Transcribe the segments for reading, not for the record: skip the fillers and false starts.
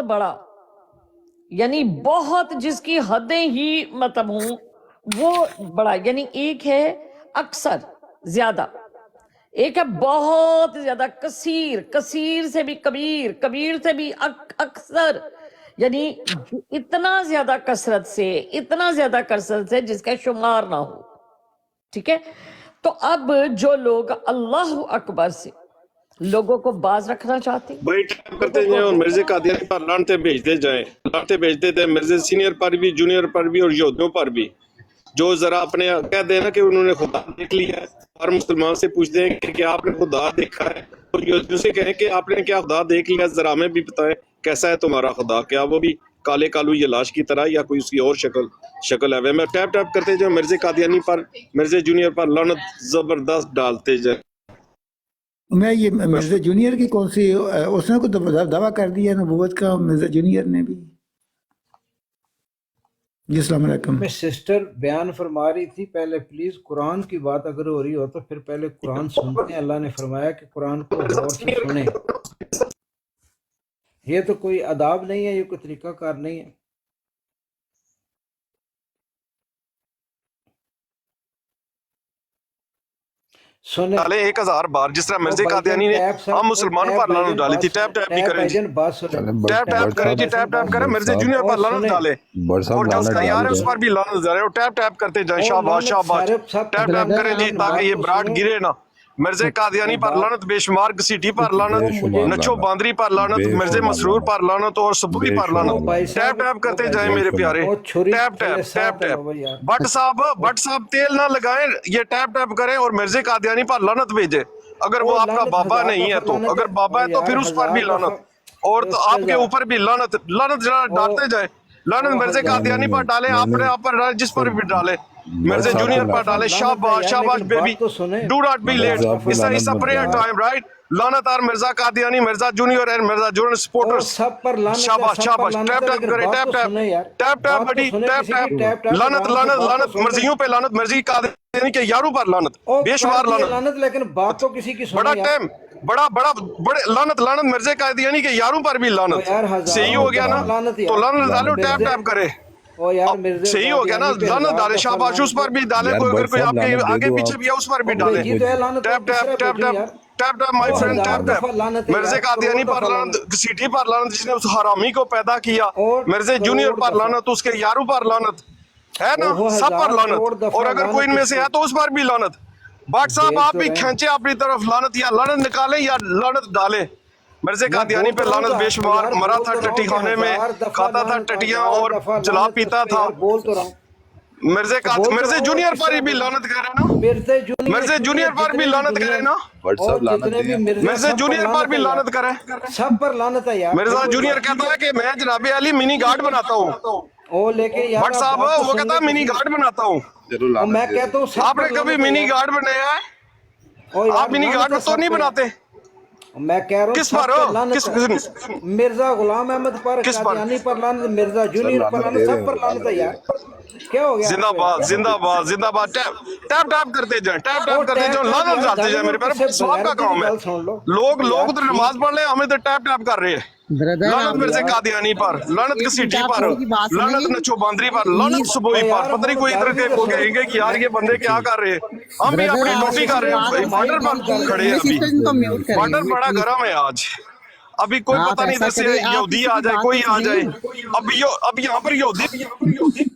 بڑا، یعنی بہت جس کی حدیں ہی مطلب ہوں وہ بڑا، یعنی ایک ہے اکثر زیادہ، ایک ہے بہت زیادہ کثیر، کثیر سے بھی کبیر، کبیر سے بھی اکثر، یعنی اتنا زیادہ کثرت سے، اتنا زیادہ کثرت سے جس کا شمار نہ ہو. ٹھیک ہے. تو اب جو لوگ اللہ اکبر سے لوگوں کو باز رکھنا چاہتے ہیں، بھائی ٹائپ کرتے جائیں اور مرزا قادیانی پر لانتے بھیجتے جائیں، لانتے بھیجتے تھے مرزا سینئر پر بھی، جونیئر پر بھی اور یہودیوں پر بھی، جو ذرا اپنے کہہ دیں نا کہ انہوں نے خدا دیکھ لیا ہے، اور مسلمان سے پوچھتے ہیں کہ آپ نے خدا دیکھا ہے، اور یہودیوں سے کہیں کہ آپ نے کیا خدا دیکھ لیا، ذرا ہمیں بھی بتائیں کیسا ہے تمہارا خدا، کیا وہ بھی کالے کالو یہ لاش کی طرح یا کوئی اس کی اور شکل ہے. میں ٹیپ ٹیپ کرتے جائیں مرزا قادیانی پر، مرزا جونیئر پر لعنت زبردست ڈالتے جائیں. میں یہ مرزا جونیئر کی کون سی اس نے کوئی دعویٰ کر دیا نبوت کا مرزا جونیئر نے بھی؟ جی السلام علیکم. میں سسٹر بیان فرما رہی تھی، پہلے پلیز قرآن کی بات اگر ہو رہی ہو تو پھر پہلے قرآن سنتے ہیں. اللہ نے فرمایا کہ قرآن کو غور سے سنیں. یہ تو کوئی آداب نہیں ہے، یہ کوئی طریقہ کار نہیں ہے. سنیں ڈالے 1000 بار، جس طرح مرزا قادیانی نے ہم مسلمانوں پر لعنت ڈالی تھی. ٹیپ ٹیپ بھی کریں جی، بات سنیں. ٹیپ ٹیپ کریں جی، ٹیپ ٹیپ کریں. مرزا جونیئر پر لعنت ڈالے اور جو اس کا یار ہے اس پر بھی لعنت ڈالے، اور ٹیپ ٹیپ کرتے جائیں. شاباش شاباش، ٹیپ ٹیپ کریں جی تاکہ یہ براٹ گرے نا. مرزا قادیانی پر لعنت، بے شمار گسیٹی پر لعنت، نچو باندری پر لعنت، مرزا مسرور پر لعنت اور سبوی پر لعنت. ٹیپ ٹیپ کرتے جائیں میرے پیارے، tap tap tap tap. Butt صاحب تیل نہ لگائیں، یہ ٹیپ ٹیپ کریں اور مرزا قادیانی پر لعنت بھیجے. اگر وہ آپ کا بابا نہیں ہے تو، اگر بابا ہے تو پھر اس پر بھی لعنت، اور تو آپ کے اوپر بھی لعنت. لعنت ڈالتے جائیں. لعنت مرزا قادیانی پر ڈالے، آپ پر ڈالے، جس پر بھی ڈالے. مرزا جونیئر پر ڈالے. شاباش شاباش baby, do not be late, اس پریئر ٹائم رائٹ. لعنت آر Mirza Qadiani, Mirza junior and Mirza junior supporters. سب پر لعنت ہے، شاباش سب پر شاباش، لعنت ٹیپ ہے، ٹیپ لیکن کرے، بات ٹیپ تو ٹیپ سنیں یار. ٹیپ ٹیپ بڑی، ٹیپ ٹیپ. لعنت لعنت لعنت مرزیوں پہ لعنت، مرزی قادیانی کے یاروں پر لعنت، بے شمار لعنت. لعنت، لیکن بات تو کسی کی بڑا سنیں یار. ٹائم، بڑے لعنت لعنت مرزا قادیانی کے یاروں پر بھی لعنت. صحیح ہو گیا نا؟ تو لعنت ڈالو، ٹیپ ٹیپ کرے. او یار مرزا صحیح ہو گیا نا؟ لعنت ڈالے. شاباش، اس پر بھی ڈالے. کوئی اگر کوئی آپ کے آگے پیچھے بھی ہے اس پر بھی ڈالے. Tap tap tap tap tap tap my friend, tap tap. Mirza Qadiani پر لعنت، سیٹی پر لعنت جس نے اس حرامی کو پیدا کیا. مرزا جونیئر پر لعنت، اس کے یاروں پر لعنت ہے نا، سب پر لعنت. اور اگر کوئی ان میں سے ہے تو اس پر بھی لعنت. بٹ صاحب آپ بھی کھینچے اپنی طرف لعنت، یا لعنت نکالیں یا لعنت ڈالیں. مرزا قادیانی پہ لعنت بے شمار. مرا تھا ٹٹی خانے میں، کھاتا تھا ٹٹیاں اور جلا پیتا تھا. بول تو رہا ہوں. مرزا جونیئر پر بھی لعنت کرے نا، مرزا جونیئر پر بھی لعنت کرے نا، مرزا جونیئر پر بھی لعنت کرے. سب پر لعنت ہے یار. مرزا جونیئر کہتا ہے کہ میں جناب علی منی گارڈ بناتا ہوں. لیکن بٹ صاحب وہ کہتا ہے منی گارڈ بناتا ہوں. میں کہتا ہوں آپ نے کبھی منی گارڈ بنایا ہے؟ آپ منی گارڈ تو نہیں بناتے. میں کہہ رہا ہوں کس پر ہو؟ مرزا غلام احمد پر، قادیانی پر لعنت، مرزا جونیئر پر لعنت، سب پر لعنت ہے یار. کیا ہو گیا؟ زندہ باد زندہ باد زندہ باد. ٹیپ ٹیپ کرتے جائیں، ٹیپ ٹیپ کرتے جائیں، لعنت ڈالتے جائیں. میرے پیارے سواب کا کام ہے. لوگ تو نماز پڑھ لیں، ہمیں تو ٹیپ ٹیپ کر رہے ہیں. لعنت مرزا قادیانی پر، لعنت کسیٹی پر، لعنت نچو باندری پر، لعنت سبوئی پر. پتہ نہیں کوئی ادھر کے کو کہیں گے کہ یار یہ بندے کیا کر رہے ہیں. ہم بھی اپنی ڈیوٹی کر رہے ہیں. بارڈر پر کھڑے ہیں ابھی، بارڈر بڑا گرم ہے آج. ابھی کوئی پتہ نہیں ادھر سے یہودی آ جائے، کوئی آ جائے. اب یہاں پر یہودی.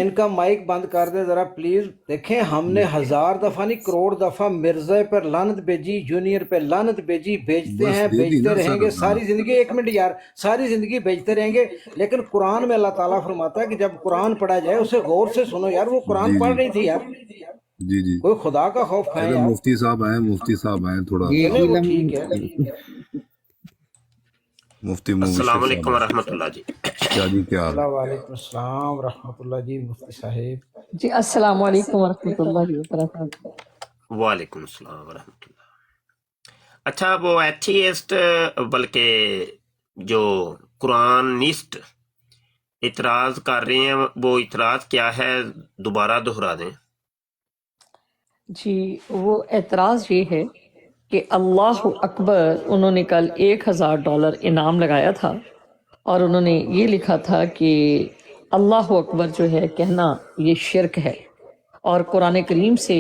ان کا مائک بند کر دے ذرا پلیز. دیکھیں ہم نے 1000 دفعہ نہیں کروڑ دفعہ مرزا پر لعنت بھیجی، جونیئر پہ لعنت بھیجی، بھیجتے ہیں، بھیجتے رہیں گے ساری زندگی. ایک منٹ یار، ساری زندگی بھیجتے رہیں گے. لیکن قرآن میں اللہ تعالیٰ فرماتا ہے کہ جب قرآن پڑھا جائے اسے غور سے سنو یار. وہ قرآن پڑھ رہی تھی یار. جی جی، کوئی خدا کا خوف کھائے یار. مفتی صاحب آئے تھوڑا. ٹھیک ہے. مفتی السلام علیکم ورحمۃ اللہ جی. کیا جی کیا حال؟ وعلیکم السلام ورحمۃ اللہ جی. مفتی صاحب جی السلام علیکم ورحمۃ اللہ وبرکاتہ. وعلیکم السلام ورحمۃ اللہ. اچھا وہ ایتھیسٹ بلکہ جو قرآنسٹ اعتراض کر رہے ہیں، وہ اعتراض کیا ہے دوبارہ دہرا دیں. جی وہ اعتراض یہ ہے کہ اللہ اکبر انہوں نے کل $1000 انعام لگایا تھا اور انہوں نے یہ لکھا تھا کہ اللہ اکبر جو ہے کہنا یہ شرک ہے، اور قرآن کریم سے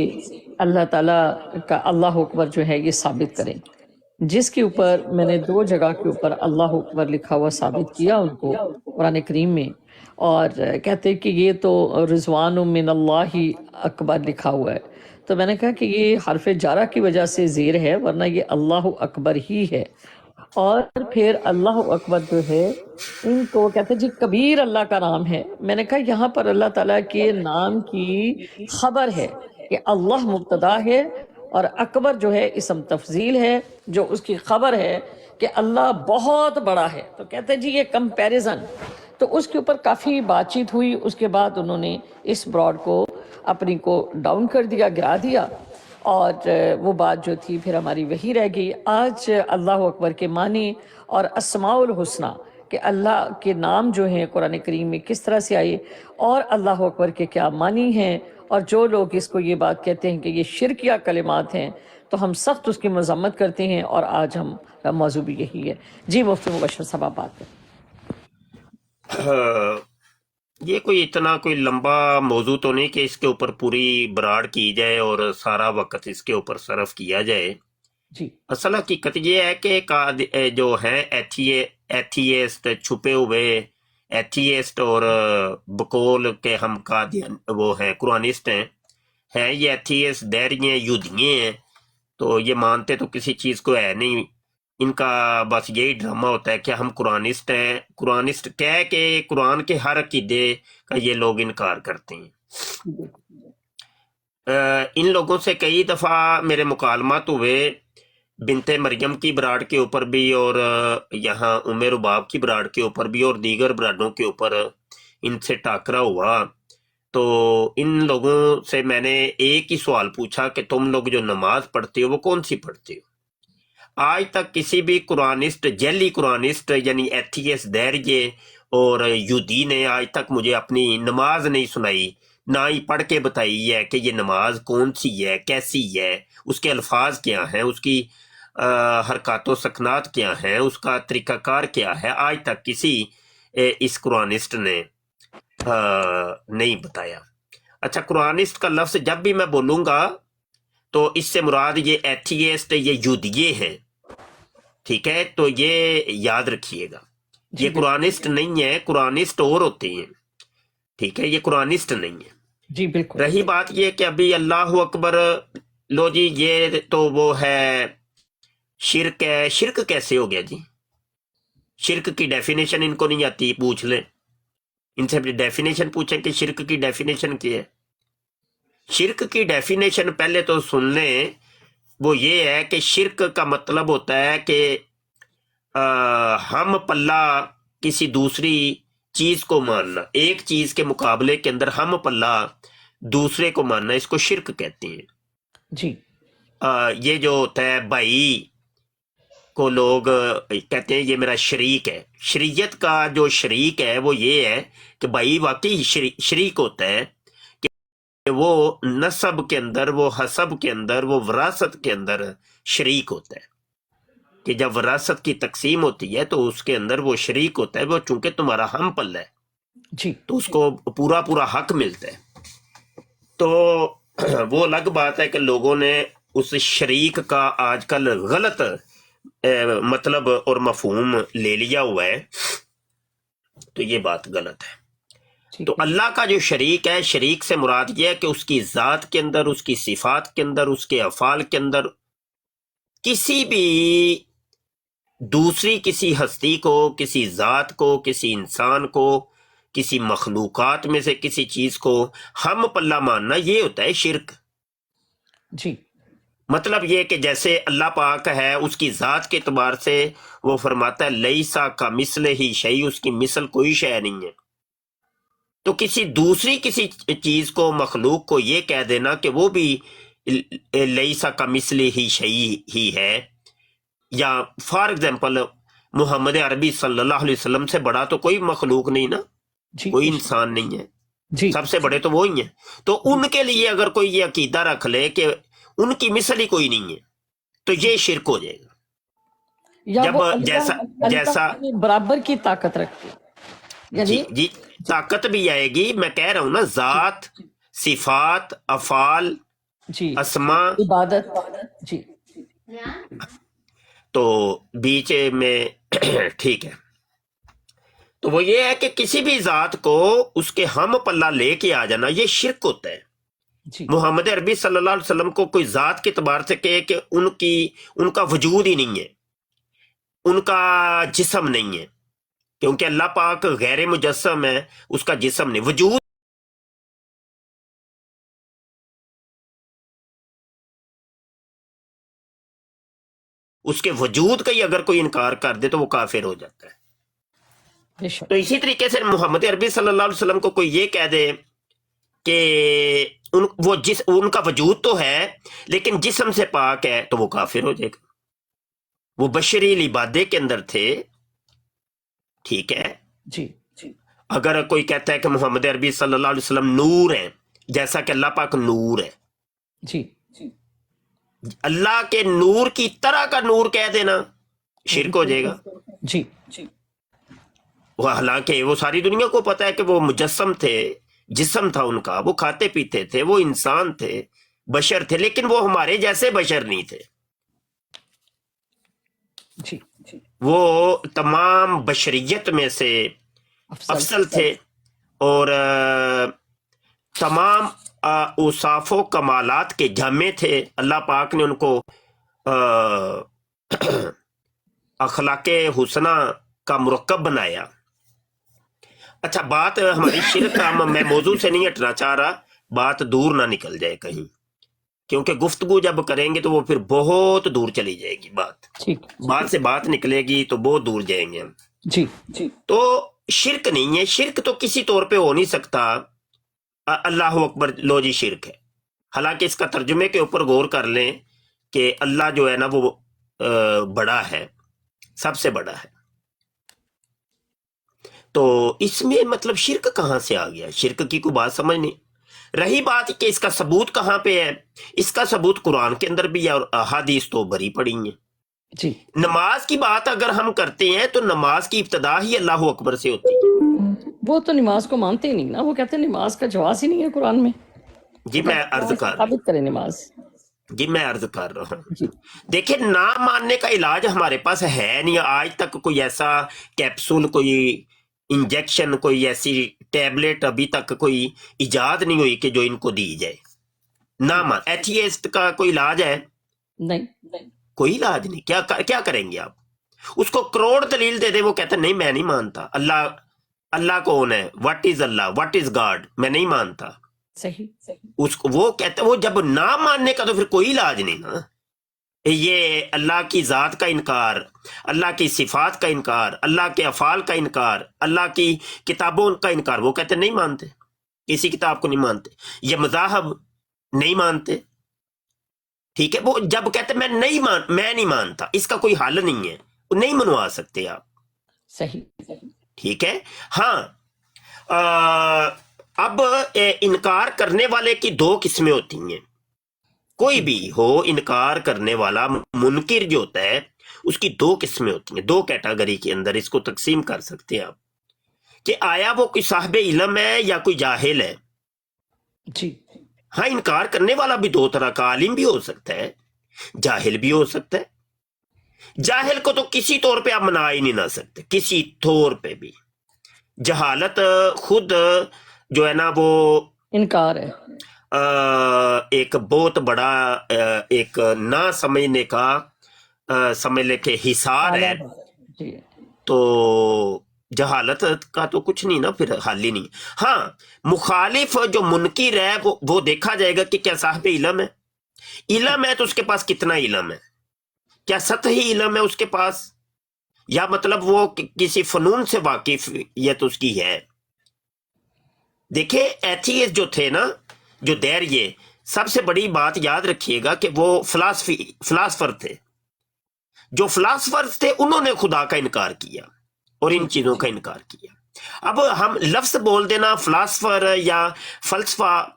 اللہ تعالیٰ کا اللہ اکبر جو ہے یہ ثابت کریں، جس کے اوپر میں نے 2 جگہ کے اوپر اللہ اکبر لکھا ہوا ثابت کیا ان کو قرآن کریم میں، اور کہتے کہ یہ تو رضوان من اللہ اکبر لکھا ہوا ہے، تو میں نے کہا کہ یہ حرف جارہ کی وجہ سے زیر ہے، ورنہ یہ اللہ اکبر ہی ہے۔ اور پھر اللہ اکبر جو ہے ان کو کہتے ہیں جی کبیر اللہ کا نام ہے، میں نے کہا یہاں پر اللہ تعالیٰ کے نام کی خبر ہے کہ اللہ مبتدا ہے اور اکبر جو ہے اسم تفضیل ہے جو اس کی خبر ہے کہ اللہ بہت بڑا ہے، تو کہتے ہیں جی یہ کمپیریزن، تو اس کے اوپر کافی بات چیت ہوئی، اس کے بعد انہوں نے اس براڈ کو اپنی کو ڈاؤن کر دیا، گرا دیا، اور وہ بات جو تھی پھر ہماری وہی رہ گئی۔ آج اللہ اکبر کے معنی اور اسماء الحسنہ کہ اللہ کے نام جو ہیں قرآن کریم میں کس طرح سے آئے اور اللہ اکبر کے کیا معنی ہیں، اور جو لوگ اس کو یہ بات کہتے ہیں کہ یہ شرکیہ کلمات ہیں تو ہم سخت اس کی مذمت کرتے ہیں، اور آج ہم موضوع بھی یہی ہے۔ جی مفتی مبشر صاحب آپ بات کریں۔ یہ کوئی اتنا کوئی لمبا موضوع تو نہیں کہ اس کے اوپر پوری براڈ کی جائے اور سارا وقت اس کے اوپر صرف کیا جائے۔ جی اصل حقیقت یہ ہے کہ جو ہیں ایتھیسٹ، چھپے ہوئے ایتھیسٹ اور بقول کے ہم وہ ہیں قرآنسٹ ہیں یہ ایتھیسٹ دہری ہیں، یہودیے ہیں، تو یہ مانتے تو کسی چیز کو ہے نہیں، ان کا بس یہی ڈرامہ ہوتا ہے کہ ہم قرآنسٹ ہیں، قرآنسٹ کہہ کے قرآن کے ہر عقیدے کا یہ لوگ انکار کرتے ہیں۔ ان لوگوں سے کئی دفعہ میرے مکالمات ہوئے، بنت مریم کی براڈ کے اوپر بھی، اور یہاں رباب کی براڈ کے اوپر بھی، اور دیگر براڈوں کے اوپر ان سے ٹاکرا ہوا۔ تو ان لوگوں سے میں نے ایک ہی سوال پوچھا کہ تم لوگ جو نماز پڑھتے ہو وہ کون سی پڑھتے ہو؟ آج تک کسی بھی قرآنسٹ، جیلی قرآنسٹ یعنی ایتھیسٹ دہریے اور یہودی نے آج تک مجھے اپنی نماز نہیں سنائی، نہ ہی پڑھ کے بتائی ہے کہ یہ نماز کون سی ہے، کیسی ہے، اس کے الفاظ کیا ہیں، اس کی حرکات و سکنات کیا ہیں، اس کا طریقہ کار کیا ہے، آج تک کسی اس قرآنسٹ نے نہیں بتایا۔ اچھا، قرآنسٹ کا لفظ جب بھی میں بولوں گا تو اس سے مراد یہ ایتھیسٹ، یہ یہودیے ہیں، ٹھیک ہے؟ تو یہ یاد رکھیے گا، یہ قرآنسٹ نہیں ہے، قرآنسٹ اور ہوتے ہیں، ٹھیک ہے؟ یہ قرآنسٹ نہیں ہے۔ جی بالکل۔ رہی بات یہ کہ ابھی اللہ اکبر، لو جی یہ تو وہ ہے شرک ہے، شرک کیسے ہو گیا جی؟ شرک کی ڈیفینیشن ان کو نہیں آتی، پوچھ لیں ان سے، ڈیفینیشن پوچھیں کہ شرک کی ڈیفینیشن کیا ہے۔ شرک کی ڈیفینیشن پہلے تو سن لیں، وہ یہ ہے کہ شرک کا مطلب ہوتا ہے کہ ہم پلہ کسی دوسری چیز کو ماننا، ایک چیز کے مقابلے کے اندر ہم پلہ دوسرے کو ماننا، اس کو شرک کہتے ہیں۔ جی یہ جو ہوتا ہے بھائی کو لوگ کہتے ہیں یہ میرا شریک ہے، شریعت کا جو شریک ہے وہ یہ ہے کہ بھائی واقعی شریک ہوتا ہے کہ وہ نسب کے اندر، وہ حسب کے اندر، وہ وراثت کے اندر شریک ہوتا ہے، کہ جب وراثت کی تقسیم ہوتی ہے تو اس کے اندر وہ شریک ہوتا ہے، وہ چونکہ تمہارا ہم پلہ ہے جی تو اس کو پورا حق ملتا ہے۔ تو وہ الگ بات ہے کہ لوگوں نے اس شریک کا آج کل غلط مطلب اور مفہوم لے لیا ہوا ہے، تو یہ بات غلط ہے۔ تو اللہ کا جو شریک ہے، شریک سے مراد یہ ہے کہ اس کی ذات کے اندر، اس کی صفات کے اندر، اس کے افعال کے اندر کسی بھی دوسری کسی ہستی کو، کسی ذات کو، کسی انسان کو، کسی مخلوقات میں سے کسی چیز کو ہم پلہ ماننا، یہ ہوتا ہے شرک۔ جی مطلب یہ کہ جیسے اللہ پاک ہے، اس کی ذات کے اعتبار سے وہ فرماتا ہے لیسا کا مثل ہی شیء، اس کی مثل کوئی شے نہیں ہے، تو کسی دوسری کسی چیز کو، مخلوق کو یہ کہہ دینا کہ وہ بھی لیسا کا مثل ہی شیء ہی ہے، یا فار ایگزامپل محمد عربی صلی اللہ علیہ وسلم سے بڑا تو کوئی مخلوق نہیں نا، کوئی انسان نہیں ہے، جی سب سے بڑے تو وہی ہیں، تو ان کے لیے اگر کوئی یہ عقیدہ رکھ لے کہ ان کی مثل ہی کوئی نہیں ہے تو یہ شرک ہو جائے گا۔ یا جب وہ اللہ جیسا اللہ کے برابر کی طاقت رکھتے ہیں، یعنی جی طاقت بھی آئے گی، میں کہہ رہا ہوں نا، ذات، صفات، افعال، جی اسما، عبادت، جی تو بیچ میں ٹھیک ہے. تو وہ یہ ہے کہ کسی بھی ذات کو اس کے ہم پلہ لے کے آ جانا، یہ شرک ہوتا ہے. جی محمد عربی صلی اللہ علیہ وسلم کو کوئی ذات کے اعتبار سے کہے کہ ان کا وجود ہی نہیں ہے، ان کا جسم نہیں ہے، کیونکہ اللہ پاک غیر مجسم ہے، اس کا جسم نہیں، وجود اس کے وجود کا ہی اگر کوئی انکار کر دے تو وہ کافر ہو جاتا ہے. بے شک. تو اسی طریقے سے محمد عربی صلی اللہ علیہ وسلم کو کوئی یہ کہہ دے کہ ان کا وجود تو ہے لیکن جسم سے پاک ہے، تو وہ کافر ہو جائے گا. وہ بشری لبادے کے اندر تھے، ٹھیک ہے. جی اگر کوئی کہتا ہے کہ محمد عربی صلی اللہ علیہ وسلم نور ہیں، جیسا کہ اللہ پاک نور ہے، جی اللہ کے نور کی طرح کا نور کہہ دینا شرک ہو جائے گا. جی وہ حالانکہ وہ ساری دنیا کو پتا ہے کہ وہ مجسم تھے، جسم تھا ان کا، وہ کھاتے پیتے تھے، وہ انسان تھے، بشر تھے، لیکن وہ ہمارے جیسے بشر نہیں تھے. جی وہ تمام بشریت میں سے افضل تھے، اور تمام اوصاف و کمالات کے جامع تھے. اللہ پاک نے ان کو اخلاق حسنہ کا مرکب بنایا. اچھا، بات ہماری شرک کا، میں موضوع سے نہیں ہٹنا چاہ رہا، بات دور نہ نکل جائے کہیں، کیونکہ گفتگو جب کریں گے تو وہ پھر بہت دور چلی جائے گی. بات سے بات نکلے گی تو بہت دور جائیں گے ہم. جی تو شرک نہیں ہے، شرک تو کسی طور پہ ہو نہیں سکتا. اللہ اکبر لو جی شرک ہے. حالانکہ اس کا ترجمے کے اوپر غور کر لیں کہ اللہ جو ہے نا وہ بڑا ہے، سب سے بڑا ہے. تو اس میں مطلب شرک کہاں سے آ گیا؟ شرک کی کوئی بات سمجھ نہیں. رہی بات کہ اس کا ثبوت کہاں پہ ہے، اس کا ثبوت قرآن کے اندر بھی ہے اور احادیث تو بھری پڑی ہیں. جی نماز کی بات اگر ہم کرتے ہیں تو نماز کی ابتدا ہی اللہ اکبر سے ہوتی ہے. وہ تو نماز کو مانتے ہی نہیں نا، وہ کہتے ہیں نماز کا جواز ہی نہیں ہے قرآن میں. جی میں عرض کر ثابت کرے نماز. جی میں عرض کر رہا ہوں. جی دیکھیں، نہ ماننے کا علاج ہمارے پاس ہے نہیں. آج تک کوئی ایسا کیپسول، کوئی انجیکشن، کوئی ایسی ٹیبلٹ ابھی تک کوئی ایجاد نہیں ہوئی کہ جو ان کو دی جائے. نہ مان ایتھیسٹ کا کوئی علاج ہے؟ نہیں. کوئی علاج نہیں. کیا کریں گے آپ؟ اس کو کروڑ دلیل دے دے، وہ کہتا ہے نہیں میں نہیں مانتا. اللہ کون ہے؟ What is Allah? What is God? میں نہیں مانتا. صحیح. اس کو وہ کہتا ہے، وہ جب نہ ماننے کا تو پھر کوئی علاج نہیں نا. یہ اللہ کی ذات کا انکار، اللہ کی صفات کا انکار، اللہ کے افعال کا انکار، اللہ کی کتابوں کا انکار، وہ کہتے ہیں نہیں مانتے، کسی کتاب کو نہیں مانتے. یہ مذاہب نہیں مانتے، ٹھیک ہے. وہ جب کہتے ہیں میں نہیں مانتا، اس کا کوئی حل نہیں ہے، وہ نہیں منوا سکتے آپ. صحیح. ٹھیک ہے. ہاں، اب انکار کرنے والے کی دو قسمیں ہوتی ہیں. کوئی بھی ہو انکار کرنے والا، منکر جو ہوتا ہے، اس کی دو قسمیں ہوتی ہیں. دو کیٹاگری کے اندر اس کو تقسیم کر سکتے ہیں آپ، کہ آیا وہ کوئی صاحب علم ہے یا کوئی جاہل ہے. جی ہاں، انکار کرنے والا بھی دو طرح کا، عالم بھی ہو سکتا ہے، جاہل بھی ہو سکتا ہے. جاہل کو تو کسی طور پہ آپ منا ہی نہیں نہ سکتے، کسی طور پہ بھی. جہالت خود جو ہے نا وہ انکار ہے. ایک بہت بڑا ایک نہ سمجھنے کا سمجھ لے کہ حصار ہے. جی تو جہالت کا تو کچھ نہیں نا، پھر حال ہی نہیں. ہاں، مخالف جو منکر ہے وہ دیکھا جائے گا کہ کیا صاحب علم ہے. علم ہے تو اس کے پاس کتنا علم ہے؟ کیا سطحی علم ہے اس کے پاس، یا مطلب وہ کسی فنون سے واقفیت اس کی ہے. دیکھیں، ایتھیسٹ جو تھے نا، جو یہ سب سے بڑی بات یاد رکھیے گا کہ وہ فلاسفر تھے. جو فلاسفر تھے انہوں نے خدا کا انکار کیا اور ان چیزوں کا انکار کیا. اب ہم لفظ بول دینا فلاسفر یا فلسفہ،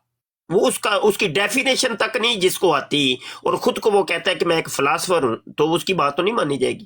وہ اس کی ڈیفینیشن تک نہیں جس کو آتی، اور خود کو وہ کہتا ہے کہ میں ایک فلاسفر ہوں، تو اس کی بات تو نہیں مانی جائے گی.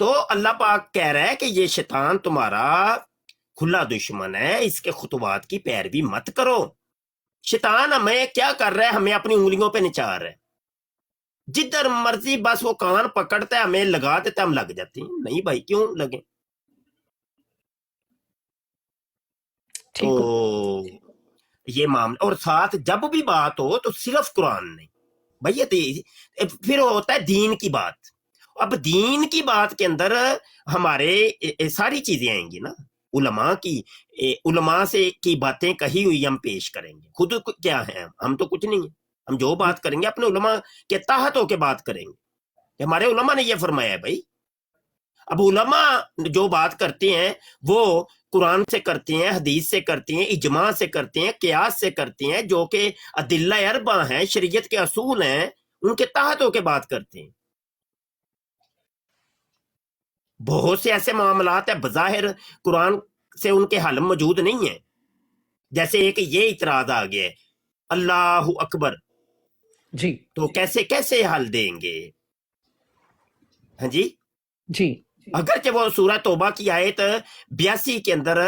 تو اللہ پاک کہہ رہا ہے کہ یہ شیطان تمہارا کھلا دشمن ہے، اس کے خطوات کی پیروی مت کرو. شیطان ہمیں کیا کر رہا ہے؟ ہمیں اپنی انگلیوں پہ نچار رہا ہے. جدھر مرضی بس وہ کان پکڑتا ہے، ہمیں لگا دیتا ہے، ہم لگ جاتے ہیں. نہیں بھائی، کیوں لگے؟ تو یہ معاملہ، اور ساتھ جب بھی بات ہو تو صرف قرآن نہیں بھائی، یہ پھر ہوتا ہے دین کی بات. اب دین کی بات کے اندر ہمارے ساری چیزیں آئیں گی نا. علماء سے کی باتیں کہی ہوئی ہم پیش کریں گے. خود کیا ہیں ہم تو کچھ نہیں ہیں. ہم جو بات کریں گے اپنے علماء کے تحت ہو کے بات کریں گے کہ ہمارے علماء نے یہ فرمایا ہے بھائی. اب علماء جو بات کرتے ہیں وہ قرآن سے کرتے ہیں، حدیث سے کرتے ہیں، اجماع سے کرتے ہیں، قیاس سے کرتے ہیں، جو کہ ادلہ اربع ہیں، شریعت کے اصول ہیں، ان کے تحت ہو کے بات کرتے ہیں. بہت سے ایسے معاملات ہیں بظاہر قرآن سے ان کے حل موجود نہیں ہیں. جیسے ایک یہ اعتراض آ گیا ہے اللہ اکبر، جی تو کیسے حل دیں گے؟ ہاں جی، جی اگرچہ وہ سورہ توبہ کی آیت 82 کے اندر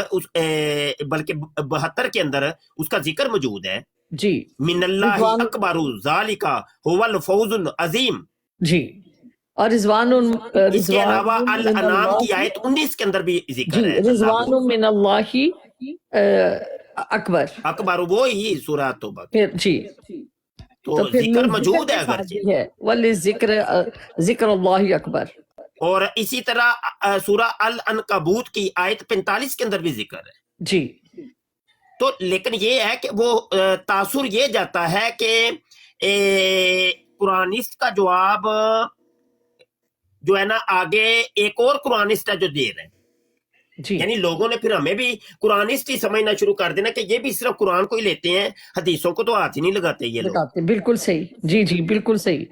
بلکہ 72 کے اندر اس کا ذکر موجود ہے. جی من اللہ رضوان، اکبر ذالک هو الفوز العظیم. جی، اور رضوان اس کے علاوہ رضوان من الانعام کی اللہ، آیت 19 کے اندر بھی ذکر جی ہے اللہ رضوان من اللہ اکبر. اکبر، وہی سورہ توبہ کی. پھر جی، تو تو پھر ذکر ذکر موجود ہے کے ساتھ اگرچہ. بھی ہے ولی ذکر، ذکر اللہ اکبر. اور اسی طرح سورہ العنکبوت کی آیت 45 کے اندر بھی ذکر ہے. جی تو لیکن یہ ہے کہ وہ تاثر یہ جاتا ہے کہ قرآنسٹ کا جواب جو ہے نا آگے ایک اور قرآنسٹ ہے جو دے رہے ہیں. جی یعنی لوگوں نے پھر ہمیں بھی قرآنسٹ ہی سمجھنا شروع کر دینا کہ یہ بھی صرف قرآن کو ہی لیتے ہیں، حدیثوں کو تو ہاتھ ہی نہیں لگاتے یہ لوگ. لگاتے، بالکل صحیح. جی جی بالکل صحیح.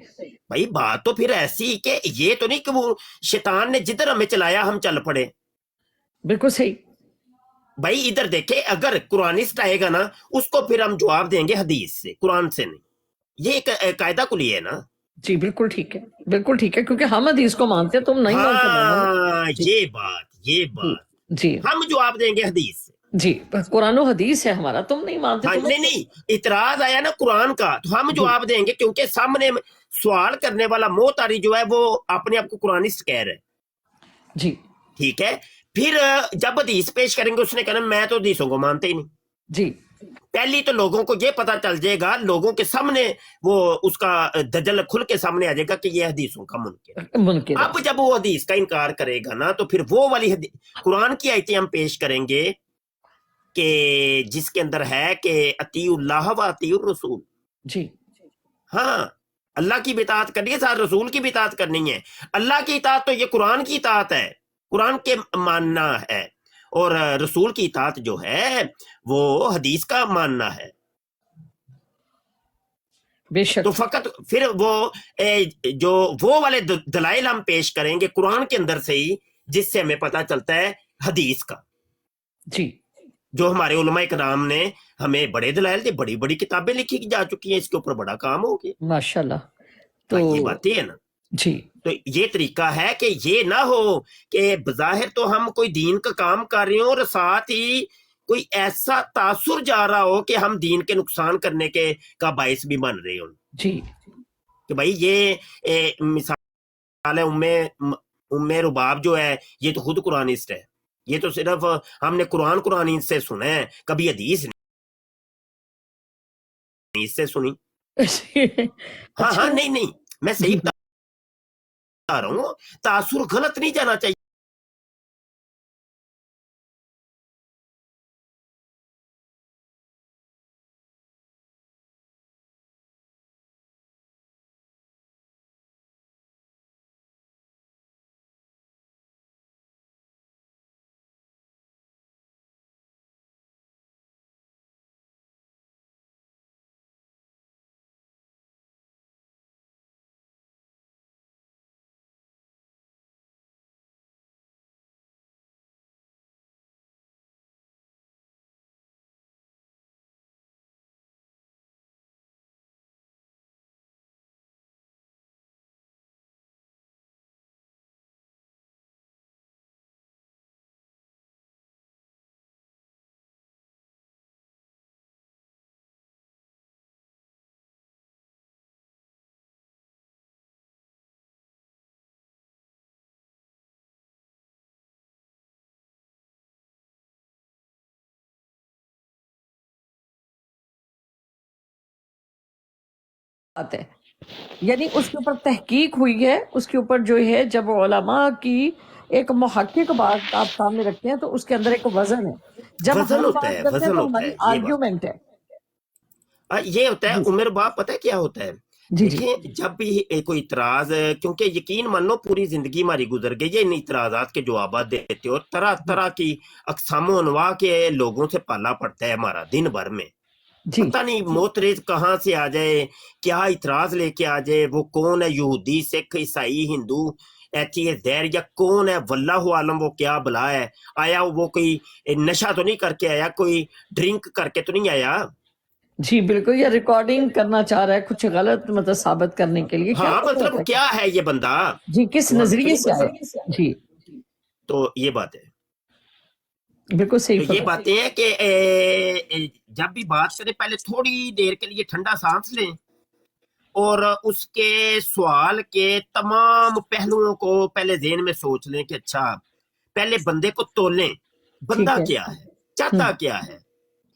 بھائی بات تو پھر ایسی کہ یہ تو نہیں کہ وہ شیطان نے جدھر ہمیں چلایا ہم چل پڑے. بالکل صحیح. بھائی ادھر دیکھیں، اگر قرآنسٹ آئے گا نا اس کو پھر ہم جواب دیں گے حدیث سے، قرآن سے نہیں. یہ ایک قاعدہ کلی ہے نا. جی بالکل ٹھیک ہے، بالکل ٹھیک ہے، کیونکہ ہم حدیث کو مانتے ہیں، تم نہیں مانتے مولانا. ہاں، جی یہ بات جی جی ہم جواب دیں گے حدیث سے. جی، قرآن و حدیث ہے ہمارا، تم نہیں مانتے. ہاں، تمہیں نہیں اعتراض آیا نا قرآن کا تو ہم جی جواب دیں گے، کیونکہ سامنے سوال کرنے والا موتاری جو ہے وہ اپنے آپ کو قرآنسٹ کہہ رہے. جی ٹھیک ہے، پھر جب حدیث پیش کریں گے اس نے کہنا میں تو حدیثوں کو مانتے ہی نہیں. جی پہلی تو لوگوں کو یہ پتا چل جائے گا، لوگوں کے سامنے وہ اس کا دجل کھل کے سامنے آ جائے گا کہ یہ حدیثوں کا منکر ہے. منکر ہے. اب جب وہ حدیث کا انکار کرے گا نا تو پھر وہ والی قرآن کی آیتیں ہم پیش کریں گے کہ جس کے اندر ہے کہ اطیعوا اللہ و اطیعوا الرسول. جی ہاں، اللہ کی بھی اطاعت کرنی ہے، ساتھ رسول کی بھی اطاعت کرنی ہے. اللہ کی اطاعت تو یہ قرآن کی اطاعت ہے، قرآن کے ماننا ہے، اور رسول کی اطاعت جو ہے وہ حدیث کا ماننا ہے. بے شک. تو فقط پھر وہ جو وہ والے دلائل ہم پیش کریں گے قرآن کے اندر سے ہی، جس سے ہمیں پتہ چلتا ہے حدیث کا. جی جو ہمارے علماء کرام نے ہمیں بڑے دلائل دے، بڑی بڑی کتابیں لکھی جا چکی ہیں، اس کے اوپر بڑا کام ہو گیا. ماشاءاللہ. تو یہ باتیں ہیں نا. جی تو یہ طریقہ ہے کہ یہ نہ ہو کہ بظاہر تو ہم کوئی دین کا کام کر رہے ہوں اور ساتھ ہی کوئی ایسا تاثر جا رہا ہو کہ ہم دین کے نقصان کرنے کے کا باعث بھی بن رہے ہوں جی کہ بھائی یہ مثال ہے ام رباب جو ہے یہ تو خود قرآنسٹ ہے. یہ تو صرف ہم نے قرآن سے سنا ہے، کبھی حدیث نہیں اس سے سنی. ہاں اچھا. نہیں میں صحیح بتا رہا ہوں، تاثر غلط نہیں جانا چاہیے. بات ہے، یعنی اس کے اوپر تحقیق ہوئی ہے، اس کے اوپر جو ہے جب علماء کی ایک محقق بات آپ سامنے رکھتے ہیں تو اس کے اندر ایک وزن ہے، جب وزن ہم ہوتا بات ہے، کرتے ہیں وزن تو ہوتا ہماری ہے، یہ بات آرگیومنٹ ہے۔ یہ ہوتا ہے جی عمر باپ، پتہ ہے کیا ہوتا ہے؟ جی جی دیکھیں جب بھی کوئی اعتراض، کیونکہ یقین مان لو پوری زندگی ہماری گزر گئی ہے ان اعتراضات کے جوابات دیتے، اور طرح طرح کی اقسام و انواع کے لوگوں سے پالا پڑتا ہے ہمارا دن بھر میں، جی پتہ نہیں موتریز کہاں سے آ جائے، کیا اعتراض لے کے آ جائے، وہ کون ہے، یہودی، سکھ، عیسائی، ہندو، ایتھیسٹ دیر، یا کون ہے، واللہ عالم وہ کیا بلا ہے، آیا وہ کوئی نشہ تو نہیں کر کے آیا، کوئی ڈرنک کر کے تو نہیں آیا؟ جی بالکل، یہ ریکارڈنگ کرنا چاہ رہا ہے کچھ غلط مطلب ثابت کرنے کے لیے، کیا ہاں پتہ مطلب ہوتا ہے کیا ہے یہ بندہ، جی کس وہ ہمیں تو نظریے نہیں سے پتا۔ آئے۔ جی تو یہ بات ہے، بالکل صحیح تو یہ فرمایا۔ باتیں ہیں کہ جب بھی بات کریں پہلے تھوڑی دیر کے لیے ٹھنڈا سانس لیں، اور اس کے سوال کے تمام پہلوؤں کو پہلے ذہن میں سوچ لیں کہ اچھا پہلے بندے کو تولیں، بندہ ٹھیک ہے، کیا ہے، چاہتا کیا ہے،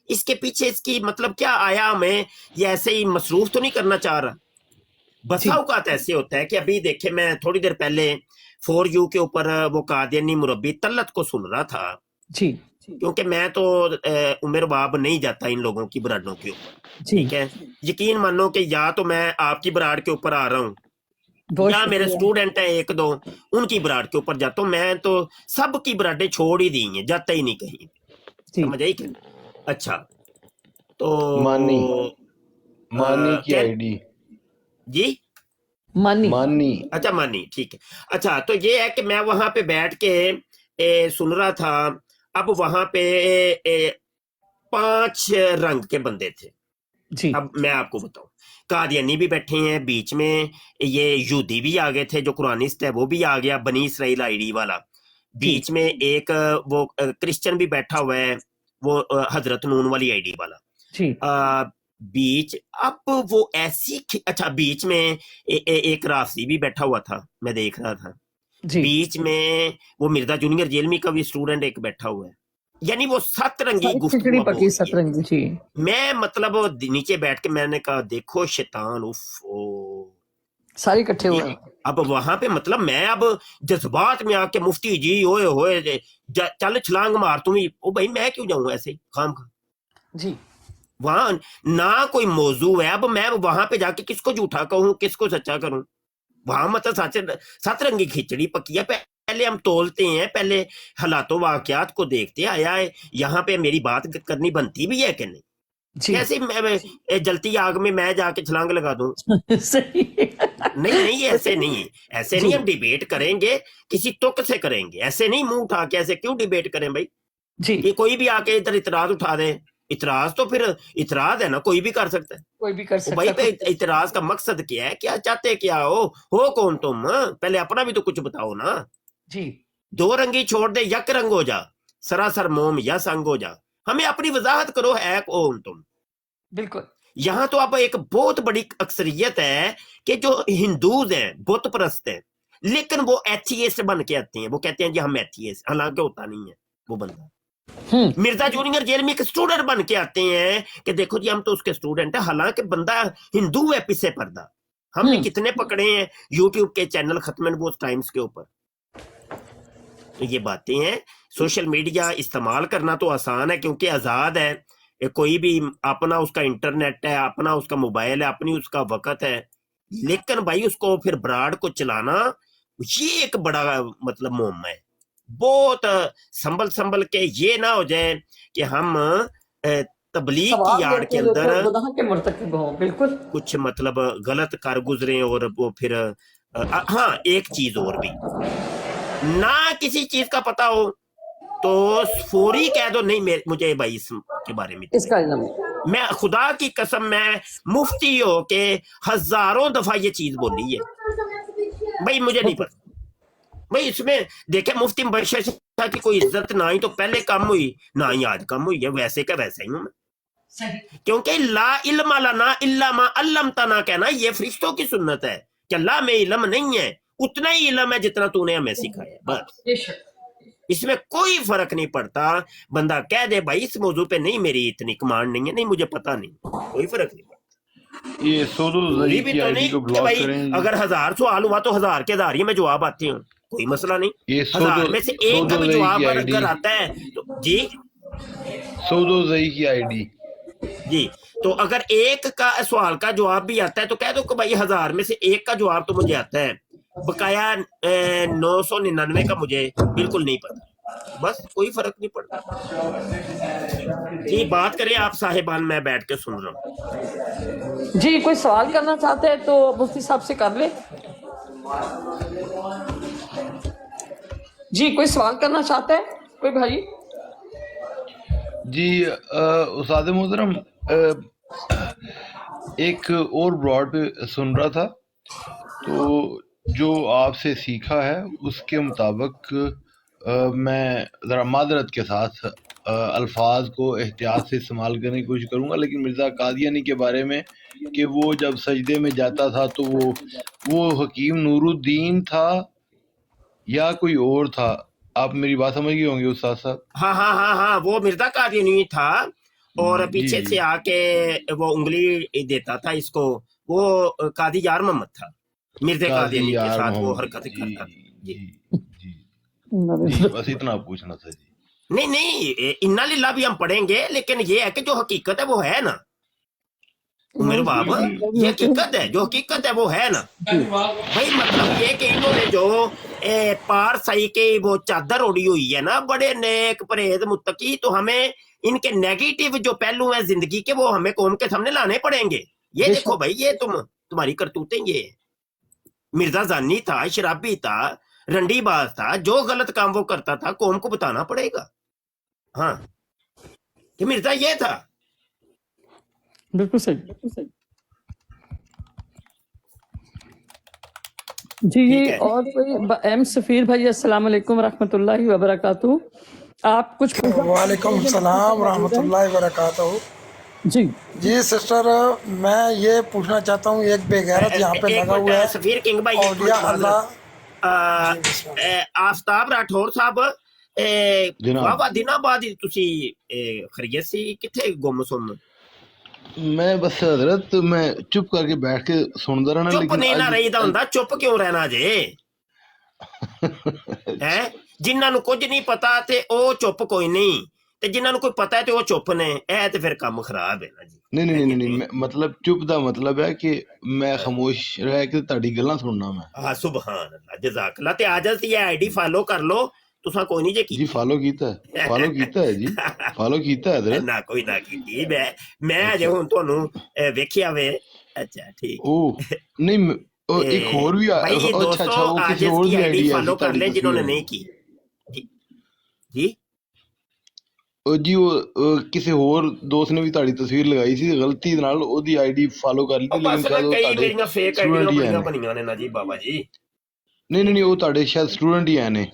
اس کے پیچھے اس کی مطلب کیا آیا، ہمیں یہ ایسے ہی مصروف تو نہیں کرنا چاہ رہا۔ بسا جی اوقات ایسے ہوتا ہے کہ ابھی دیکھیں میں تھوڑی دیر پہلے 4U کے اوپر وہ قادیانی مربی طلت کو سن رہا تھا، جی کیونکہ میں تو عمر باب نہیں جاتا ان لوگوں کی براڈوں کے اوپر، جی ٹھیک ہے، یقین مانو کہ یا تو میں آپ کی براڈ کے اوپر آ رہا ہوں، بہت یا میرے شکریہ۔ اسٹوڈنٹ ہیں ایک دو ان کی براڈ کے اوپر جاتا ہوں، میں تو سب کی براڈیں چھوڑ ہی دی ہیں، جاتا ہی نہیں کہیں، جی سمجھ آئی کہ؟ اچھا تو مانی کی کیا آئی ڈی، جی مانی مانی اچھا مانی، ٹھیک ہے۔ اچھا تو یہ ہے کہ میں وہاں پہ بیٹھ کے سن رہا تھا، اب وہاں پہ 5 رنگ کے بندے تھے، جی اب میں آپ کو بتاؤں، قادیانی بھی بیٹھے ہیں بیچ میں، یہ یہودی بھی آ گئے تھے، جو قرآنسٹ ہے وہ بھی آ گیا، بنی اسرائیل آئی ڈی والا، جی بیچ میں ایک وہ کرسچن بھی بیٹھا ہوا ہے، وہ حضرت نون والی آئی ڈی والا، جی بیچ اب وہ ایسی اچھا بیچ میں ایک رافضی بھی بیٹھا ہوا تھا، میں دیکھ رہا تھا، جی بیچ میں وہ مرزا جونیئر جیلمی کا بھی اسٹوڈنٹ ایک بیٹھا ہوا ہے، یعنی وہ 7 رنگی ساری گفتگو کھچڑی اب ہو پکی رہی ہے۔ سترنگی۔ جی میں مطلب نیچے بیٹھ کے میں نے کہا دیکھو شیطان، سارے اکٹھے ہوئے ہیں۔ اب وہاں پہ مطلب میں اب جذبات میں آ کے مفتی جی ہوئے ہوئے چل چھلانگ مار تم ہی، او بھائی میں کیوں جاؤں ایسے خام خواہ، جی وہاں نہ کوئی موضوع ہے، اب میں وہاں پہ جا کے کس کو جھوٹا کہوں، کس کو سچا کروں، وہاں مطلب 7 رنگی کھچڑی پکی ہے، پہلے ہم تولتے ہیں، پہلے حالات و واقعات کو دیکھتے ہیں، آیا ہے یہاں پہ میری بات کرنی بنتی بھی ہے کہ نہیں، جی کیسے میں جلتی آگ میں جا کے چھلانگ لگا دوں، صحیح نہیں ایسے نہیں، ایسے جی نہیں، ہم ڈیبیٹ کریں گے کسی تک سے کریں گے، ایسے نہیں منہ اٹھا کے، ایسے کیوں ڈیبیٹ کریں بھائی، جی کہ کوئی بھی آ کے ادھر اعتراض اٹھا دے، اعتراض تو پھر اعتراض ہے نا، کوئی بھی کر سکتا ہے، کوئی بھی کر وہ بھائی سکتا پہ ہے۔ اعتراض کا مقصد کیا ہے، کیا چاہتے کیا ہو کون تم، پہلے اپنا بھی تو کچھ بتاؤ نا، جی 2 رنگی چھوڑ دے، یک رنگ ہو جا، سراسر موم یا سنگ ہو جا، ہمیں اپنی وضاحت کرو ہے کون تم۔ بالکل یہاں تو اب ایک بہت بڑی اکثریت ہے کہ جو ہندوز ہیں بت پرست ہیں، لیکن وہ ایتھیسٹ بن کے آتے ہیں، وہ کہتے ہیں جی ہم ایتھیسٹ، حالانکہ ہوتا نہیں ہے وہ بندہ۔ مرزا جونیئر جیلمی کے اسٹوڈنٹ بن کے آتے ہیں کہ دیکھو جی ہم تو اس کے اسٹوڈنٹ ہیں، حالانکہ بندہ ہندو ہے پیچھے پردہ، ہم نے کتنے پکڑے ہیں یوٹیوب کے چینل ختم نبوت ٹائمز کے اوپر۔ تو یہ باتیں ہیں، سوشل میڈیا استعمال کرنا تو آسان ہے کیونکہ آزاد ہے، کوئی بھی اپنا اس کا انٹرنیٹ ہے، اپنا اس کا موبائل ہے، اپنی اس کا وقت ہے، لیکن بھائی اس کو پھر براڈ کو چلانا یہ ایک بڑا مطلب معمہ ہے، بہت سنبھل کے یہ نہ ہو جائے کہ ہم تبلیغ کی ثواب آڑ کے لیتے اندر لیتے گناہ کے مرتکب ہوں۔ بالکل کچھ مطلب غلط کر گزریں، اور وہ پھر ہاں ایک چیز اور بھی، نہ کسی چیز کا پتا ہو تو فوری کہہ دو نہیں مجھے بھائی اس کے بارے میں اس کا علم ہے۔ میں خدا کی قسم میں مفتی ہو کے ہزاروں دفعہ یہ چیز بولی ہے، بھائی مجھے نہیں پتا، بھائی اس میں دیکھیں مفتی مبشر شاہ کی کوئی عزت نہ ہی تو پہلے کم ہوئی نہ ہی آج کم ہوئی ہے، ویسے کا ویسا ہی ہوں میں، کیونکہ لا علم لنا الا ما علمتنا کہنا یہ فرشتوں کی سنت ہے کہ اللہ میں علم نہیں ہے، اتنا ہی علم ہے جتنا تو نے ہمیں سکھایا ہے، بس اس میں کوئی فرق نہیں پڑتا، بندہ کہہ دے بھائی اس موضوع پہ نہیں میری اتنی کمانڈ نہیں ہے، نہیں مجھے پتا نہیں، کوئی فرق نہیں پڑتا۔ یہ سودو پوری ضعیف بھی کی تو آئی ڈی نہیں کو کہ بلاک بھائی کریں جی۔ اگر 1000 سوال ہوا تو 1000 کے 1000 ہی میں جواب آتے ہوں، کوئی مسئلہ نہیں، یہ 1000 میں سے ایک کا بھی جواب آئی ڈی، اگر آتا ہے تو جی سودو ضعیف کی آئی ڈی، جی، تو اگر ایک کا سوال کا جواب بھی آتا ہے تو کہہ دو کہ بھائی 1000 میں سے ایک کا جواب تو مجھے آتا ہے، بقایا 999 کا مجھے بالکل نہیں پتا، بس کوئی فرق نہیں پڑتا۔ جی بات کریں آپ صاحبان، میں بیٹھ کے سن رہا ہوں۔ جی کوئی سوال کرنا چاہتے ہیں تو مفتی صاحب سے کر لیں۔ جی کوئی سوال کرنا چاہتا ہے کوئی بھائی؟ جی استاد محترم ایک اور براڈ پہ سن رہا تھا، تو جو آپ سے سیکھا ہے اس کے مطابق میں ذرا معذرت کے ساتھ الفاظ کو احتیاط سے استعمال کرنے کی کوشش کروں گا، لیکن مرزا قادیانی کے بارے میں کہ وہ جب سجدے میں جاتا تھا تو وہ حکیم نور الدین تھا یا کوئی اور تھا؟ آپ میری بات سمجھ گئے ہوں گے استاد صاحب۔ ہاں ہاں ہاں ہاں، وہ مرزا قادیانی تھا اور پیچھے سے آ کے وہ انگلی دیتا تھا اس کو، وہ قاضی یار محمد تھا، مرزا قادیانی کے ساتھ وہ حرکت کرتا تھا۔ جی جی بس اتنا پوچھنا تھا جی۔ نہیں نہیں، انا للہ بھی ہم پڑھیں گے، لیکن یہ ہے کہ جو حقیقت ہے وہ ہے نا میرے باب، یہ حقیقت ہے، جو حقیقت ہے وہ ہے نا بھائی۔ مطلب یہ کہ انہوں نے جو پار سائی کے وہ چادر اوڑی ہوئی ہے نا، بڑے نیک پرہیز متقی، تو ہمیں ان کے نیگیٹو جو پہلو ہیں زندگی کے وہ ہمیں قوم کے سامنے لانے پڑیں گے۔ یہ دیکھو بھائی، یہ تمہاری کرتوتیں، یہ مرزا زانی تھا، شرابی تھا، رنڈی باز تھا، جو غلط کام وہ کرتا تھا قوم کو بتانا پڑے گا، ہاں کہ مرزا یہ تھا۔ بالکل صحیح۔ جی اور کوئی ایم سفیر بھائی، السلام علیکم ورحمۃ اللہ وبرکاتہ، آپ کچھ وعلیکم السلام ورحمۃ اللہ وبرکاتہ۔ جی سسٹر، میں یہ پوچھنا چاہتا ہوں، ایک بے غیرت یہاں پہ لگا ہوا ہے، سفیر کنگ بھائی، اولیاء اللہ۔ آفتاب راٹھور صاحب، واہ دنوں بعد تسی خیریت سی، کتھے گم سم؟ میں بس حضرت میں چپ کر کے بیٹھ کے سنتا رہنا، چپ لیکن نہیں نہ رہی دا ہوندا، چپ کیوں رہنا جے؟ جنہاں نو کچھ نہیں پتا تے او چپ کوئی نہیں، تے جنہاں نو کوئی پتا ہے تے او چپ نے، اے تے پھر کام خراب ہے نا جی۔ نہیں مطلب چپ دا مطلب ہے کہ میں خاموش رہ کے تہاڈی گلاں سننا میں۔ ہاں سبحان اللہ، جزاک اللہ۔ تے آجل تے یہ آئی ڈی فالو کر لو، تساں کوئی نہیں جے کی جی فالو کیتا ہے جی، فالو کیتا ہے حضرت۔ نہ کوئی نہ کیتی، میں اجے ہن تانوں ویکھیا وے۔ اچھا ٹھیک، او نہیں ایک اور بھی بھائی اچھا دوستو وہ کسی آجز اور کی دی آئی ڈی آئی فالو ڈی کر لیں جنہوں نے نہیں کی۔ جی وہ کسی اور دوست نے بھی تہاڈی تصویر لگائی سی غلطی نال، او دی آئی ڈی فالو کر لی، لیکن شاید وہ کئی تہاڈے میریاں فیک اسٹوڈنٹ ہی آئیڈیاں ہیں۔ بنیاں نے نا جی بابا جی۔ نہیں وہ تہاڈے شاید اسٹوڈنٹ ہی ہیں نے۔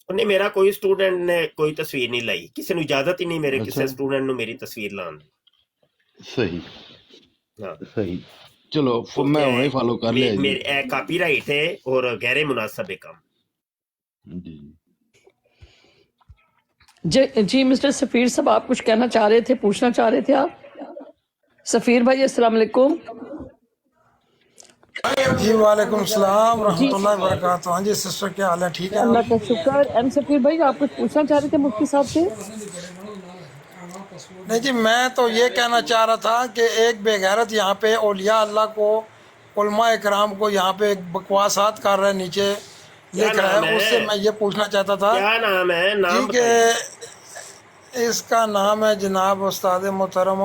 نہیں میرا کوئی اسٹوڈنٹ نے کوئی تصویر نہیں لائی، کسی نو اجازت ہی نہیں میرے کسی اسٹوڈنٹ نو میری تصویر لان دی۔ صحیح چلو میں ہوں فالو کر لیا جی۔ کاپی رائٹ ہے اور غیر مناسب ہے کام۔ جی مسٹر سفیر صاحب، آپ کچھ کہنا چاہ رہے تھے، پوچھنا چاہ رہے تھے آپ؟ سفیر بھائی السلام علیکم۔ جی وعلیکم السلام ورحمۃ اللہ وبرکاتہ۔ ہاں جی سسٹر، کیا حال ہے؟ ٹھیک ہے اللہ کا شکر۔ ایم سفیر بھائی آپ کچھ پوچھنا چاہ رہے تھے مفتی صاحب سے؟ نہیں جی، میں تو یہ کہنا چاہ رہا تھا کہ ایک بے غیرت یہاں پہ اولیاء اللہ کو، علماء اکرام کو یہاں پہ بکواسات کر رہا ہے، نیچے لکھ رہا ہے، اس سے میں یہ پوچھنا چاہتا تھا کیا نام ہے؟ جی کہ اس کا نام ہے جناب استاد محترم،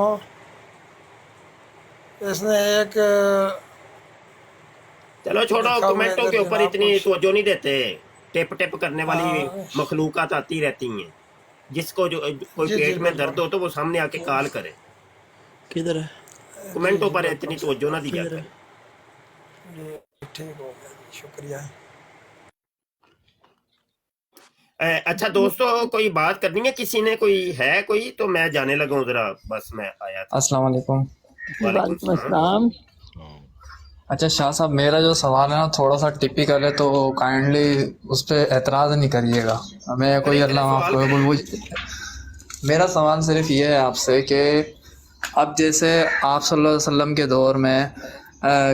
اس نے ایک چلو چھوڑو، کمنٹوں کے اوپر اتنی توجہ نہیں دیتے، ٹپ ٹپ کرنے والی مخلوقات آتی رہتی ہیں، جس کو جو کوئی پیٹ میں درد ہو تو وہ سامنے آ کے کال کرے، کدھر ہے، کمنٹوں پر اتنی توجہ نہ دیا کرے۔ ٹھیک ہو گیا، شکریہ۔ اچھا دوستو، کوئی بات کرنی ہے کسی نے؟ کوئی ہے کوئی؟ تو میں جانے لگا ہوں ذرا، بس میں آیا تھا۔ السلام علیکم۔ وعلیکم السلام۔ اچھا شاہ صاحب، میرا جو سوال ہے نا تھوڑا سا ٹپیکل ہے، تو کائنڈلی اس پہ اعتراض نہیں کریے گا، ہمیں کوئی اللہ معاف کرے۔ میرا سوال صرف یہ ہے آپ سے کہ اب جیسے آپ صلی اللہ علیہ وسلم کے دور میں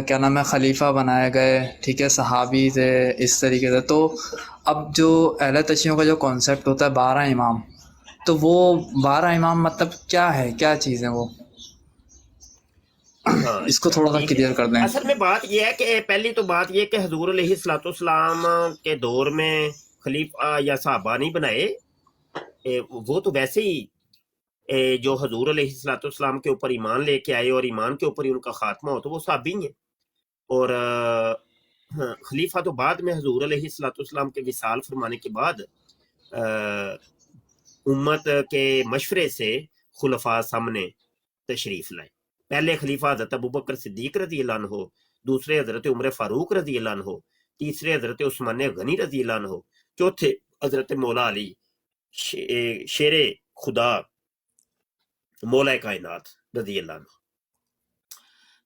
کیا نام ہے خلیفہ بنائے گئے، ٹھیک ہے، صحابی تھے اس طریقے سے، تو اب جو اہل تشیعوں کا جو کانسیپٹ ہوتا ہے 12 امام، تو وہ 12 امام مطلب کیا ہے، کیا چیز ہے وہ؟ ہاں اس کو اچھا تھوڑا سا ٹھیک ہے. کلیئر کر دیں. اصل میں بات یہ ہے کہ پہلی تو بات یہ کہ حضور علیہ الصلوۃ والسلام کے دور میں خلیفہ یا صحابہ نہیں بنائے، وہ تو ویسے ہی جو حضور علیہ الصلوۃ والسلام کے اوپر ایمان لے کے آئے اور ایمان کے اوپر ہی ان کا خاتمہ ہو تو وہ صحابی ہیں. اور خلیفہ تو بعد میں حضور علیہ الصلوۃ والسلام کے وصال فرمانے کے بعد امت کے مشورے سے خلفاء سامنے تشریف لائے. پہلے خلیفہ حضرت ابوبکر صدیق رضی اللہ عنہ، دوسرے حضرت عمر فاروق رضی اللہ عنہ، تیسرے حضرت عثمان غنی رضی اللہ عنہ، چوتھے حضرت مولا علی شیر خدا مولا کائنات رضی اللہ عنہ.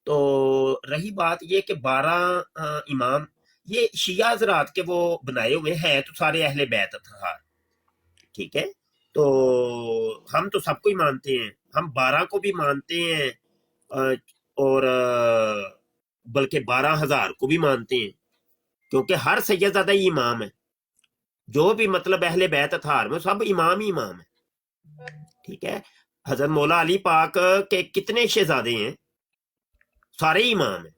تو رہی بات یہ کہ 12 امام یہ شیعہ حضرات کے وہ بنائے ہوئے ہیں، تو سارے اہل بیت اطہار، ٹھیک ہے. تو ہم تو سب کو ہی مانتے ہیں، ہم 12 کو بھی مانتے ہیں اور بلکہ 12,000 کو بھی مانتے ہیں، کیونکہ ہر سیدزادہ ہی امام ہے. جو بھی مطلب اہل بیت اطہار میں سب امام ہی امام ہے، ٹھیک ہے. حضرت مولا علی پاک کے کتنے شہزادے ہیں؟ سارے امام ہیں.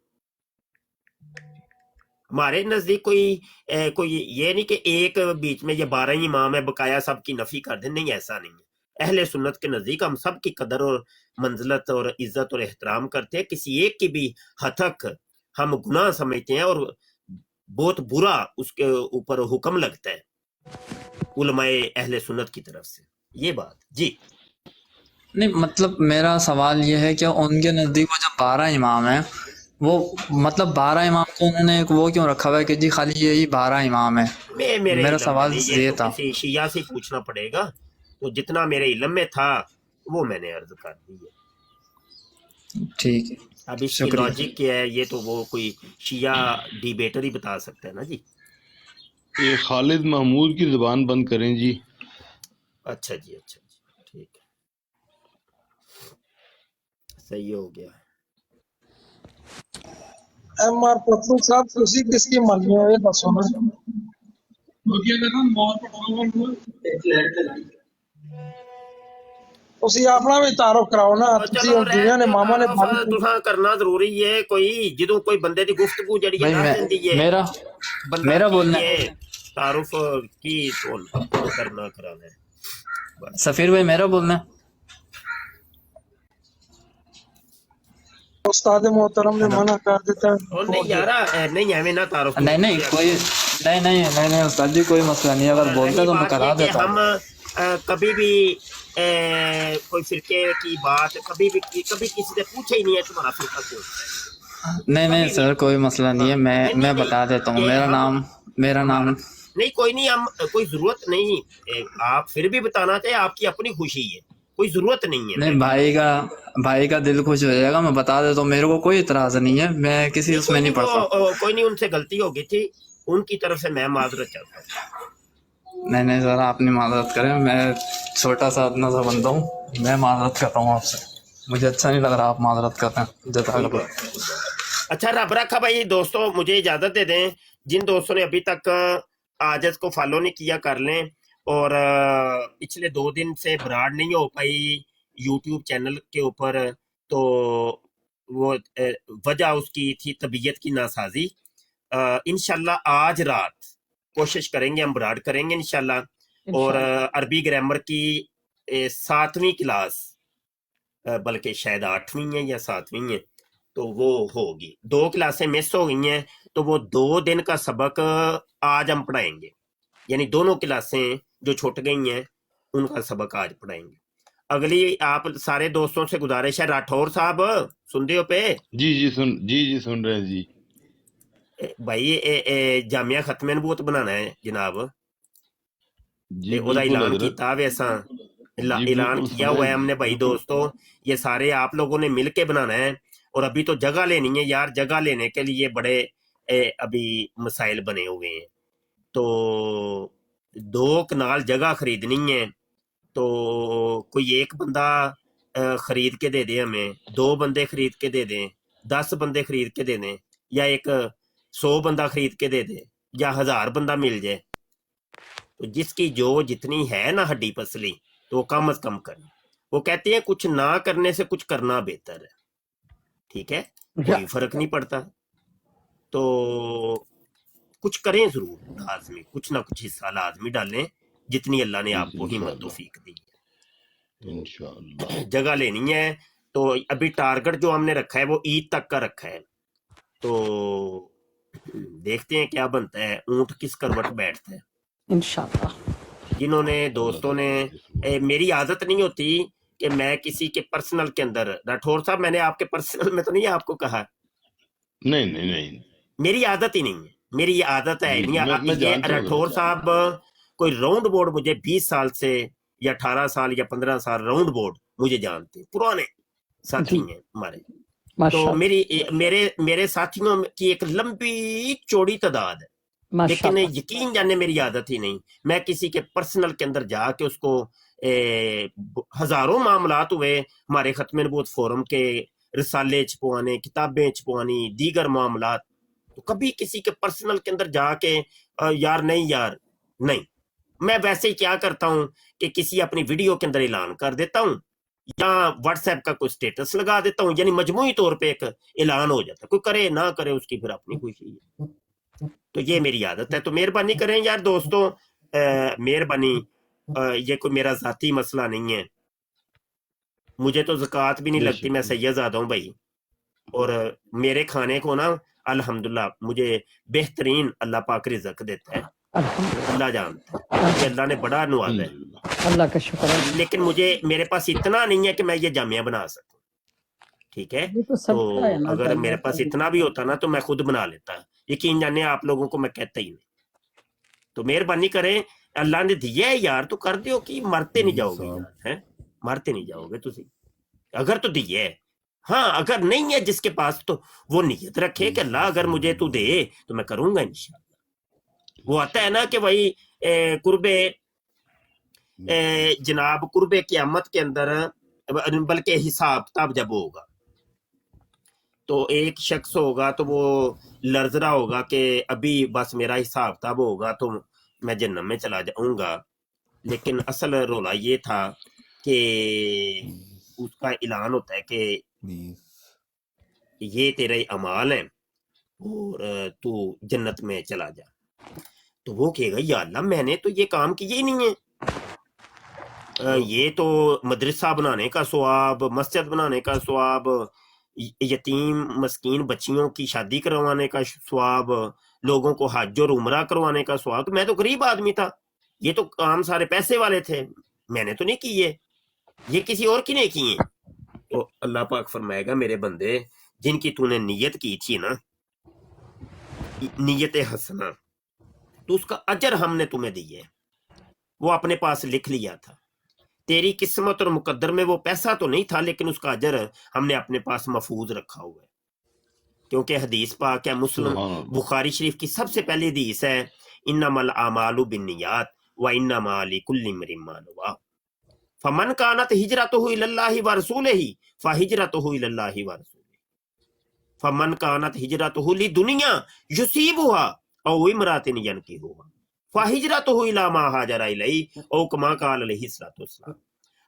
ہمارے نزدیک کوئی یہ نہیں کہ ایک بیچ میں یہ 12 ہی امام ہے بقایا سب کی نفی کر دیں، نہیں، ایسا نہیں ہے. اہل سنت کے نزدیک ہم سب کی قدر اور منزلت اور عزت اور احترام کرتے ہیں. کسی ایک کی بھی ہتک ہم گناہ سمجھتے ہیں اور بہت برا اس کے اوپر حکم لگتا ہے علماء اہل سنت کی طرف سے. یہ بات جی. نہیں مطلب میرا سوال یہ ہے کہ ان کے نزدیک وہ جو 12 امام ہیں وہ مطلب 12 امام کو انہوں نے ایک وہ کیوں رکھا ہوا ہے کہ جی خالی یہی 12 امام ہیں؟ میرے میرا علم سوال میں نہیں، یہ یہ تو تھا. کسی شیعہ سے پوچھنا پڑے گا. تو جتنا میرے علم میں تھا وہ میں نے عرض کر دی ہے. ٹھیک ہے، اب اس کی شکریہ. لاجک کیا ہے یہ تو وہ کوئی شیعہ ڈیبیٹر ہی بتا سکتا ہے نا جی. یہ خالد محمود کی زبان بند کریں جی. اچھا جی، اچھا جی، ٹھیک ہے، صحیح ہو گیا. ایم آر پتلو صاحب تسی کس کی مننی ہو یہ دسو نا. تسی اپنا بھی تعارف کراؤ نا. تسی چلو اور رہن جویاں نے دیو ماما نے تعارف تساں کرنا ضروری ہے. کوئی جدوں کوئی بندے دی گفتگو جڑی ہے بھائی نہ دیندی ہے بندہ میرا کی بولنا ہے تعارف کی تو کرنا کرانا ہے بس. سفیر بھائی میرا بولنا ہے. استاد محترم نے ہیلو. منع کر دیتا ہے. اور نہیں یار نہیں ایویں نہ تعارف نہیں نہیں کوئی نہیں استاد جی کوئی مسئلہ نہیں، اور اگر بولتے رہی تو میں بات کرا یہ کہ دیتا ہم ہوں. کبھی بھی کوئی فرقے کی بات کبھی کسی سے پوچھے ہی نہیں ہے تمہارا فرقہ کون سا ہے، نہیں کبھی سر کوئی مسئلہ نہیں ہے، نہیں نہیں میں نہیں بتا دیتا ہوں. کہ میرا نام ہمارا نہیں کوئی نہیں، ہم کوئی ضرورت نہیں. آپ پھر بھی بتانا چاہے آپ کی اپنی خوشی ہے، کوئی ضرورت نہیں ہے. نہیں، بھائی کا دل خوش ہو جائے گا، میں بتا دیتا ہوں. میرے کو کوئی اعتراض نہیں ہے، میں کسی اس میں نہیں پڑتا. کوئی نہیں، ان سے غلطی ہو گئی تھی، ان کی طرف سے میں معذرت چاہتا ہوں. نہیں سر آپ نہیں معذرت کریں، میں چھوٹا سا اتنا سا بندہ ہوں، میں معذرت کرتا ہوں آپ سے. مجھے اچھا نہیں لگ رہا آپ معذرت کرتے ہیں. جزاک کوئی اللہ. بات نہیں. اچھا رب رکھا بھائی. دوستوں مجھے اجازت دے دیں، جن دوستوں نے ابھی تک آجز کو فالو نہیں کیا کر لیں. اور پچھلے 2 دن سے براڈ نہیں ہو پائی یوٹیوب چینل کے اوپر، تو وہ وجہ اس کی تھی طبیعت کی ناسازی. انشاءاللہ آج رات کوشش کریں گے ہم براڈ کریں گے انشاءاللہ. اور عربی گرامر کی 7ویں کلاس، بلکہ شاید 8ویں ہے یا 7ویں ہے، تو وہ ہوگی. 2 کلاسیں مس ہو گئی ہیں، تو وہ 2 دن کا سبق آج ہم پڑھائیں گے. یعنی دونوں کلاسیں جو چھوٹ گئی ہیں ان کا سبق آج پڑھائیں گے. اگلی آپ سارے دوستوں سے گزارش ہے، راٹھور صاحب سن رہے ہو پہ جی سن رہے ہیں جی. بھائی جامعہ ختم نبوت بنانا ہے جناب، جی او دا بالکل اعلان حضرت. کیتا ویسا جی اعلان بالکل کیا سنا ہوا ہے ہے ہم جی. نے بھائی دوستوں. یہ سارے آپ لوگوں نے مل کے بنانا ہے. اور ابھی تو جگہ لینی ہے یار، جگہ لینے کے لیے بڑے ابھی مسائل بنے ہوئے ہیں. تو 2 کنال جگہ خریدنی ہے، تو کوئی ایک بندہ خرید کے دے دیں ہمیں، 2 بندے خرید کے دے دیں، 10 بندے خرید کے دے دیں، یا ایک 100 بندہ خرید کے دے دے، یا 1000 بندہ مل جائے، تو جس کی جو جتنی ہے نا ہڈی پسلی تو وہ کم از کم کریں. وہ کہتے ہیں کچھ نہ کرنے سے کچھ کرنا بہتر ہے. ٹھیک ہے، کوئی فرق نہیں پڑتا، تو کچھ کریں ضرور لازمی، کچھ نہ کچھ حصہ لازمی ڈالیں جتنی اللہ نے آپ کو ہمت توفیق دی ہے. انشاءاللہ جگہ لینی ہے تو ابھی ٹارگٹ جو ہم نے رکھا ہے وہ عید تک کا رکھا ہے، تو دیکھتے ہیں کیا بنتا ہے، اونٹ کس کروٹ بیٹھتا ہے. انشاءاللہ. جنہوں نے دوستوں نے میری عادت نہیں ہوتی کہ میں کسی کے پرسنل کے اندر، راٹھور صاحب میں نے آپ کے پرسنل میں تو نہیں آپ کو کہا، نہیں میری عادت ہی نہیں ہے، میری یہ عادت ہے جی نہیں. میں یہ جانتا ہوں راٹھور صاحب کوئی راؤنڈ بورڈ مجھے 20 سال سے یا 18 سال یا 15 سال راؤنڈ بورڈ مجھے جانتے ہیں، پرانے ساتھی ہیں ہمارے. تو میرے ساتھیوں کی ایک لمبی چوڑی تعداد ہے، لیکن یقین جاننے میری عادت ہی نہیں. میں کسی کے پرسنل کے اندر جا کے اس کو ہزاروں معاملات ہوئے ہمارے ختم نبوت فورم کے، رسالے چھپوانے، کتابیں چھپوانی، دیگر معاملات، تو کبھی کسی کے پرسنل کے اندر جا کے یار نہیں. میں ویسے ہی کیا کرتا ہوں کہ کسی اپنی ویڈیو کے اندر اعلان کر دیتا ہوں یا واٹس ایپ کا کوئی سٹیٹس لگا دیتا ہوں، یعنی مجموعی طور پہ ایک اعلان ہو جاتا ہے. کوئی کرے نہ کرے اس کی پھر اپنی خوشی ہے. تو یہ میری عادت ہے. تو مہربانی کریں یار دوستوں، مہربانی، یہ کوئی میرا ذاتی مسئلہ نہیں ہے. مجھے تو زکوٰۃ بھی نہیں لگتی، میں سید زادہ ہوں بھائی، اور میرے کھانے کو نا الحمدللہ مجھے بہترین اللہ پاک رزق دیتا ہے، اللہ جانتا ہے کہ اللہ نے بڑا نوازا ہے، اللہ کا شکر ہے. لیکن میرے پاس اتنا نہیں ہے کہ میں یہ جامعہ بنا سکوں. ٹھیک ہے، تو اگر میرے پاس اتنا بھی ہوتا نا تو میں خود بنا لیتا. یقین جانے آپ لوگوں کو میں کہتا ہی نہیں. تو مہربانی کریں، اللہ نے دیا ہے یار تو کر دیو، کہ مرتے نہیں جاؤ گے یار، مرتے نہیں جاؤ گے تسی اگر تو دیے ہے. ہاں اگر نہیں ہے جس کے پاس تو وہ نیت رکھے کہ اللہ اگر مجھے تو دے تو میں کروں گا انشاءاللہ. وہ آتا ہے نا کہ وہی قرب جناب قرب قیامت کے اندر، بلکہ حساب کتاب جب ہوگا تو ایک شخص ہوگا تو وہ لرز رہا ہوگا کہ ابھی بس میرا حساب کتاب ہوگا تو میں جنت میں چلا جاؤں گا. لیکن اصل رولا یہ تھا کہ اس کا اعلان ہوتا ہے کہ یہ تیرے اعمال ہیں اور تو جنت میں چلا جا. تو وہ کہے گا یا اللہ میں نے تو یہ کام کیے ہی نہیں ہے، یہ تو مدرسہ بنانے کا ثواب، مسجد بنانے کا ثواب، یتیم مسکین بچیوں کی شادی کروانے کا ثواب، لوگوں کو حج اور عمرہ کروانے کا ثواب. تو میں تو غریب آدمی تھا، یہ تو کام سارے پیسے والے تھے، میں نے تو نہیں کیے، یہ کسی اور کی نہیں کیے. تو اللہ پاک فرمائے گا میرے بندے جن کی تو نے نیت کی تھی نا، نیت حسنہ، تو اس کا اجر ہم نے تمہیں دی ہے، وہ اپنے پاس لکھ لیا تھا. تیری قسمت اور مقدر میں وہ پیسہ تو نہیں تھا، لیکن اس کا اجر ہم نے اپنے پاس محفوظ رکھا ہوا ہے. کیونکہ حدیث پاک ہے، مسلم بخاری شریف کی سب سے پہلی حدیث ہے، انما الاعمال بالنیات وانما لکل امرئ ما نوى فمن كانت هجرته الى الله ورسوله فهجرته الى الله ورسوله فمن كانت هجرته لدنيا يصيبها او امرأة ينكحها فهجرته الى ما هاجر اليه او كما قال عليه الصلوة والسلام.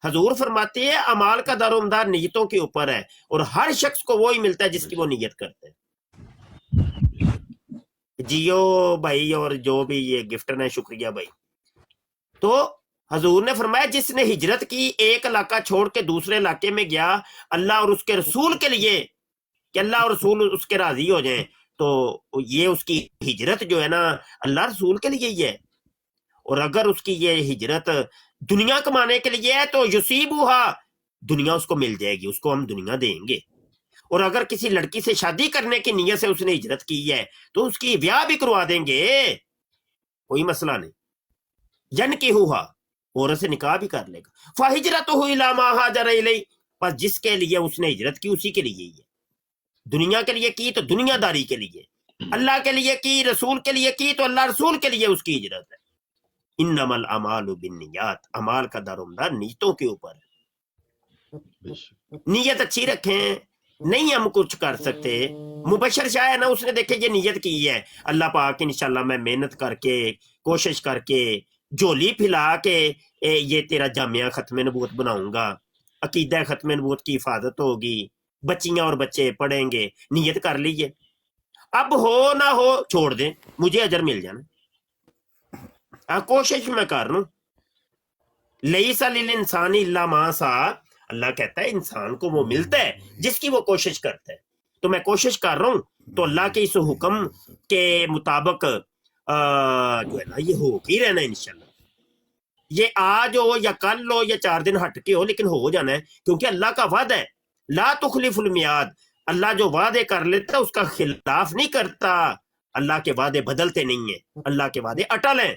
حضور فرماتے ہیں اعمال کا دار و مدار نیتوں کے اوپر ہے، اور ہر شخص کو وہی ملتا ہے جس کی وہ نیت کرتے ہیں. جیو بھائی اور جو بھی یہ گفٹر ہیں، شکریہ بھائی. تو حضور نے فرمایا جس نے ہجرت کی، ایک علاقہ چھوڑ کے دوسرے علاقے میں گیا اللہ اور اس کے رسول کے لیے، کہ اللہ اور رسول اس کے راضی ہو جائیں، تو یہ اس کی ہجرت جو ہے نا اللہ رسول کے لیے ہی ہے. اور اگر اس کی یہ ہجرت دنیا کمانے کے لیے ہے تو یصیبھا، دنیا اس کو مل جائے گی، اس کو ہم دنیا دیں گے. اور اگر کسی لڑکی سے شادی کرنے کی نیت سے اس نے ہجرت کی ہے تو اس کی بیاہ بھی کروا دیں گے، کوئی مسئلہ نہیں. ینکحھا، عورت سے نکاح بھی کر لے گا. فہجرتہ الی ما ہاجر الیہ، پس جس کے لیے اس نے ہجرت کی اسی کے لیے ہی ہے. دنیا کے لیے کی تو دنیا داری کے لیے، اللہ کے لیے کی، رسول کے لیے کی تو اللہ رسول کے لیے اس کی ہجرت ہے. انما الاعمال بالنیات، اعمال کا دار و مدار نیتوں کے اوپر ہے. نیت اچھی رکھیں. نہیں ہم کچھ کر سکتے. مبشر شاہ ہے نا, اس نے دیکھے یہ نیت کی ہے, اللہ پاک انشاءاللہ میں محنت کر کے کوشش کر کے جھولی پھیلا کے یہ تیرا جامعہ ختم نبوت بناؤں گا, عقیدہ ختم نبوت کی حفاظت ہوگی, بچیاں اور بچے پڑھیں گے. نیت کر لیجئے, اب ہو نہ ہو چھوڑ دیں, مجھے اجر مل جانا. کوشش میں کر رہا ہوں. لیس للانسان الا ما سعی, اللہ کہتا ہے انسان کو وہ ملتا ہے جس کی وہ کوشش کرتا ہے. تو میں کوشش کر رہا ہوں, تو اللہ کے اس حکم کے مطابق جو ہے نا یہ ہو ہی رہنا ہے انشاءاللہ. یہ آج ہو یا کل ہو یا 4 دن ہٹ کے ہو, لیکن ہو جانا ہے, کیونکہ اللہ کا وعدہ ہے. لا تخلف المیعاد, اللہ جو وعدے کر لیتا ہے اس کا خلاف نہیں کرتا. اللہ کے وعدے بدلتے نہیں ہیں, اللہ کے وعدے اٹل ہیں.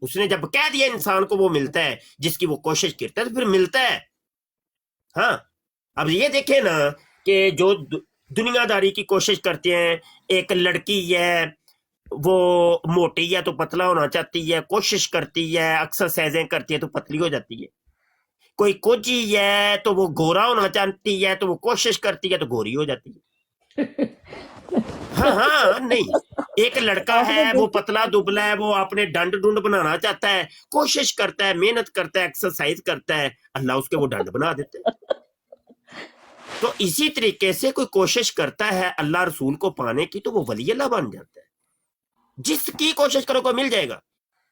اس نے جب کہہ دیا انسان کو وہ ملتا ہے جس کی وہ کوشش کرتا ہے, تو پھر ملتا ہے. ہاں اب یہ دیکھیں نا کہ جو دنیا داری کی کوشش کرتے ہیں, ایک لڑکی ہے وہ موٹی ہے تو پتلا ہونا چاہتی ہے, کوشش کرتی ہے, ایکسرسائزیں کرتی ہے تو پتلی ہو جاتی ہے. کوئی کوچی ہے تو وہ گورا ہونا چاہتی ہے تو وہ کوشش کرتی ہے تو گوری ہو جاتی ہے. ہاں نہیں, ایک لڑکا ہے وہ پتلا دبلا ہے, وہ اپنے ڈنڈ ڈنڈ بنانا چاہتا ہے, کوشش کرتا ہے, محنت کرتا ہے, ایکسرسائز کرتا ہے, اللہ اس کے وہ ڈنڈ بنا دیتے ہیں. تو اسی طریقے سے کوئی کوشش کرتا ہے اللہ رسول کو پانے کی تو وہ ولی اللہ بن جاتا ہے. جس کی کوشش کرو گے مل جائے گا.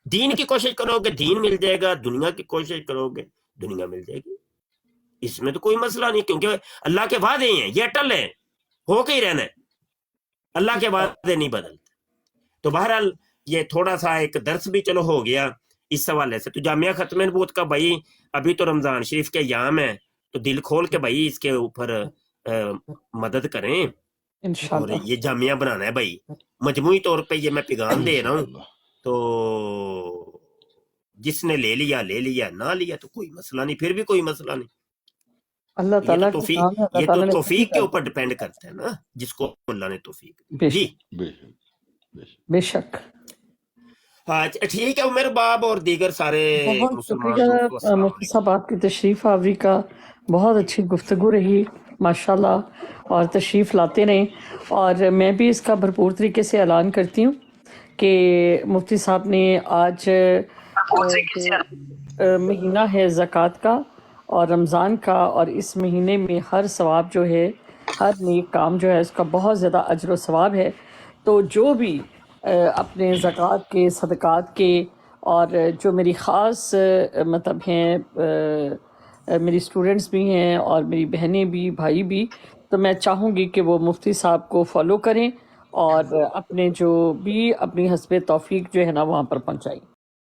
دین کی کوشش کرو گے دین مل جائے گا, دنیا کی کوشش کرو گے دنیا مل جائے گی. اس میں تو کوئی مسئلہ نہیں, کیونکہ اللہ کے وعدے ہیں, یہ اٹل ہیں, ہو کے ہی رہنا ہے. اللہ کے وعدے نہیں بدلتے. تو بہرحال یہ تھوڑا سا ایک درس بھی چلو ہو گیا اس حوالے سے. تو جامعہ ختم نبوت کا بھائی ابھی تو رمضان شریف کے ایام ہے, تو دل کھول کے بھائی اس کے اوپر مدد کریں, اور یہ جامعہ بنانا ہے بھائی. مجموعی طور پہ یہ میں پیغام دے رہا ہوں. تو جس نے لے لیا, نہ لیا تو کوئی مسئلہ نہیں, پھر بھی کوئی مسئلہ نہیں. اللہ تعالیٰ یہ تو توفیق کے اوپر ڈیپینڈ کرتا ہے نا, جس کو اللہ نے توفیق. جی بے شک. ہاں ٹھیک ہے عمر باب اور دیگر سارے بہت شکریہ مفتی صاحب, آپ کی تشریف آوری کا. بہت اچھی گفتگو رہی ماشاءاللہ, اور تشریف لاتے رہیں. اور میں بھی اس کا بھرپور طریقے سے اعلان کرتی ہوں کہ مفتی صاحب نے آج مہینہ ہے زکوٰۃ کا اور رمضان کا, اور اس مہینے میں ہر ثواب جو ہے, ہر نیک کام جو ہے اس کا بہت زیادہ اجر و ثواب ہے. تو جو بھی اپنے زکوٰۃ کے, صدقات کے, اور جو میری خاص مطلب ہیں, میری اسٹوڈنٹس بھی ہیں اور میری بہنیں بھی, بھائی بھی, تو میں چاہوں گی کہ وہ مفتی صاحب کو فالو کریں اور اپنے جو بھی اپنی حسب توفیق جو ہے نا وہاں پر پہنچائیں.